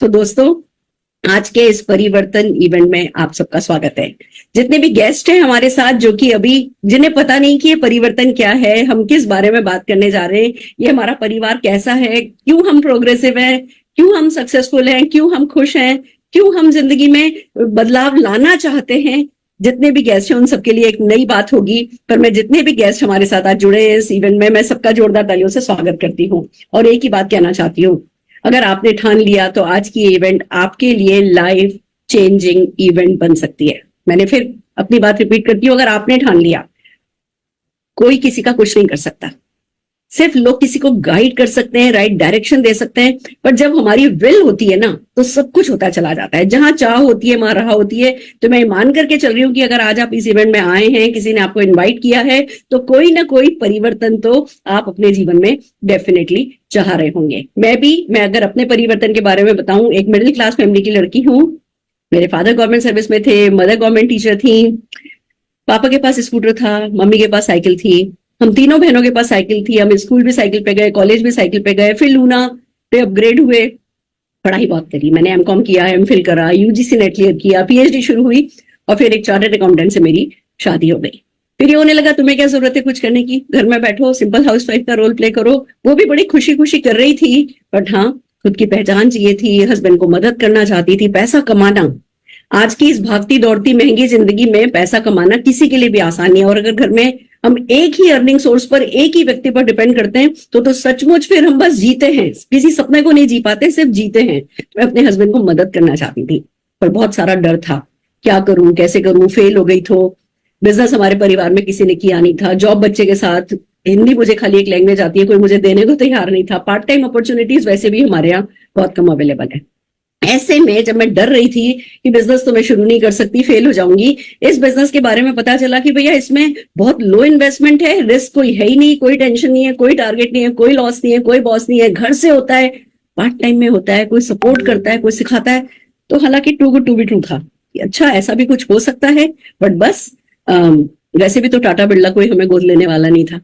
तो दोस्तों, आज के इस परिवर्तन इवेंट में आप सबका स्वागत है। जितने भी गेस्ट हैं हमारे साथ, जो कि अभी जिन्हें पता नहीं कि ये परिवर्तन क्या है, हम किस बारे में बात करने जा रहे हैं, ये हमारा परिवार कैसा है, क्यों हम प्रोग्रेसिव हैं, क्यों हम सक्सेसफुल हैं, क्यों हम खुश हैं, क्यों हम जिंदगी में बदलाव लाना चाहते हैं, जितने भी गेस्ट हैं उन सबके लिए एक नई बात होगी। पर मैं जितने भी गेस्ट हमारे साथ आज जुड़े हैं इस इवेंट में, मैं सबका जोरदार तालियों से स्वागत करती हूँ और एक ही बात कहना चाहती हूँ, अगर आपने ठान लिया तो आज की इवेंट आपके लिए लाइफ चेंजिंग इवेंट बन सकती है। मैंने फिर अपनी बात रिपीट करती हूँ, अगर आपने ठान लिया, कोई किसी का कुछ नहीं कर सकता, सिर्फ लोग किसी को गाइड कर सकते हैं, राइट डायरेक्शन दे सकते हैं, पर जब हमारी विल होती है ना तो सब कुछ होता चला जाता है। जहां चाह होती है वहां राह होती है। तो मैं मान करके चल रही हूँ कि अगर आज आप इस इवेंट में आए हैं, किसी ने आपको इनवाइट किया है, तो कोई ना कोई परिवर्तन तो आप अपने जीवन में डेफिनेटली चाह रहे होंगे। मैं अगर अपने परिवर्तन के बारे में बताऊं, एक मिडिल क्लास फैमिली की लड़की हूँ। मेरे फादर गवर्नमेंट सर्विस में थे, मदर गवर्नमेंट टीचर थी, पापा के पास स्कूटर था, मम्मी के पास साइकिल थी, हम तीनों बहनों के पास साइकिल थी, हम स्कूल भी साइकिल पे गए, कॉलेज भी साइकिल पे गए, फिर लूना पे अपग्रेड हुए, पढ़ाई बहुत करी, मैंने एमकॉम किया, एमफिल करा, यूजीसी नेट क्लियर किया, पीएचडी शुरू हुई और फिर एक चार्टर्ड अकाउंटेंट से मेरी शादी हो गई। फिर ये होने लगा तुम्हें क्या जरूरत है कुछ करने की, घर में बैठो, सिंपल हाउसवाइफ का रोल प्ले करो। वो भी बड़ी खुशी खुशी कर रही थी, बट हाँ, खुद की पहचान चाहिए थी, हस्बैंड को मदद करना चाहती थी, पैसा कमाना। आज की इस भागती दौड़ती महंगी जिंदगी में पैसा कमाना किसी के लिए भी आसान नहीं है, और अगर घर में हम एक ही अर्निंग सोर्स पर, एक ही व्यक्ति पर डिपेंड करते हैं तो सचमुच फिर हम बस जीते हैं, किसी सपने को नहीं जी पाते, सिर्फ जीते हैं। मैं अपने हस्बैंड को मदद करना चाहती थी, पर बहुत सारा डर था, क्या करूं, कैसे करूं, फेल हो गई। तो बिजनेस हमारे परिवार में किसी ने किया नहीं था, जॉब बच्चे के साथ, हिंदी मुझे खाली एक लैंग्वेज आती है, कोई मुझे देने को तैयार नहीं था, पार्ट टाइम अपॉर्चुनिटीज वैसे भी हमारे यहाँ बहुत कम अवेलेबल है। ऐसे में जब मैं डर रही थी कि बिजनेस तो मैं शुरू नहीं कर सकती, फेल हो जाऊंगी, इस बिजनेस के बारे में पता चला कि भैया इसमें बहुत लो इन्वेस्टमेंट है, रिस्क कोई है ही नहीं, कोई टेंशन नहीं है, कोई टारगेट नहीं है, कोई लॉस नहीं है, कोई बॉस नहीं है, घर से होता है, पार्ट टाइम में होता है, कोई सपोर्ट करता है, कोई सिखाता है। तो हालांकि too good to be true था, अच्छा ऐसा भी कुछ हो सकता है, बट बस वैसे भी तो टाटा बिरला कोई हमें गोद लेने वाला नहीं था,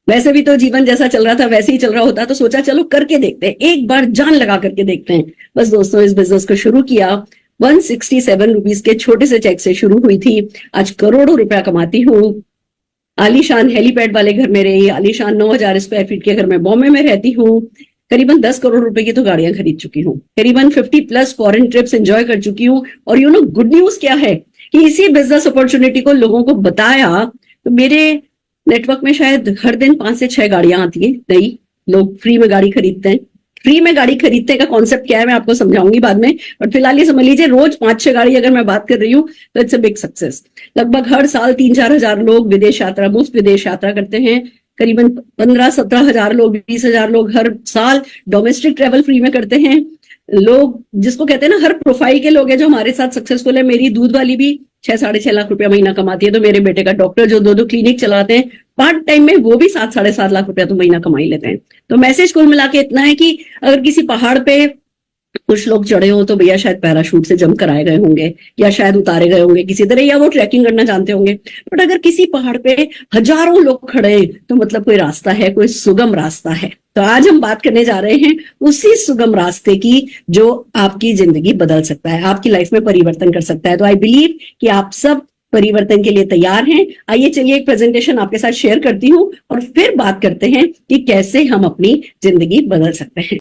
वैसे भी तो जीवन जैसा चल रहा था वैसे ही चल रहा होता, तो सोचा चलो करके देखते हैं, एक बार जान लगा करके देखते हैं। बस दोस्तों, इस बिजनेस को शुरू किया, 167 रुपीज के छोटे से चेक से शुरू हुई थी, आज करोड़ों रुपया कमाती हूँ। आलीशान हेलीपैड वाले घर में रही, आलीशान 9,000 स्क्वायर फीट के घर में बॉम्बे में रहती हूँ, करीबन 10 करोड़ रुपए की तो गाड़ियां खरीद चुकी हूँ, करीबन 50+ फॉरेन ट्रिप्स एंजॉय कर चुकी हूँ। और गुड न्यूज क्या है कि इसी बिजनेस अपॉर्चुनिटी को लोगों को बताया तो मेरे नेटवर्क में शायद हर दिन 5 से 6 गाड़ियां आती है नई, लोग फ्री में गाड़ी खरीदते हैं। फ्री में गाड़ी खरीदने का कॉन्सेप्ट क्या है मैं आपको समझाऊंगी बाद में, बट फिलहाल ये समझ लीजिए रोज 5-6 गाड़ी अगर मैं बात कर रही हूँ तो इट्स अ बिग सक्सेस। लगभग हर साल 3-4 हजार लोग विदेश यात्रा, मुफ्त विदेश यात्रा करते हैं, करीबन 15-17 हजार लोग, 20 हजार लोग हर साल डोमेस्टिक ट्रेवल फ्री में करते हैं। लोग जिसको कहते हैं ना, हर प्रोफाइल के लोग हैं जो हमारे साथ सक्सेसफुल है। मेरी दूध वाली भी 6-6.5 लाख रुपया महीना कमाती है, तो मेरे बेटे का डॉक्टर जो 2-2 क्लिनिक चलाते हैं पार्ट टाइम में, वो भी 7-7.5 लाख रुपया तो महीना कमा ही लेते हैं। तो मैसेज कुल मिला के इतना है कि अगर किसी पहाड़ पे कुछ लोग चढ़े हो तो भैया शायद पैराशूट से जंप कराए गए होंगे, या शायद उतारे गए होंगे किसी तरह, या वो ट्रैकिंग करना जानते होंगे। बट अगर किसी पहाड़ पे हजारों लोग खड़े तो मतलब कोई रास्ता है, कोई सुगम रास्ता है। तो आज हम बात करने जा रहे हैं उसी सुगम रास्ते की जो आपकी जिंदगी बदल सकता है, आपकी लाइफ में परिवर्तन कर सकता है। तो आई बिलीव कि आप सब परिवर्तन के लिए तैयार हैं। आइए चलिए एक प्रेजेंटेशन आपके साथ शेयर करती हूँ और फिर बात करते हैं कि कैसे हम अपनी जिंदगी बदल सकते हैं।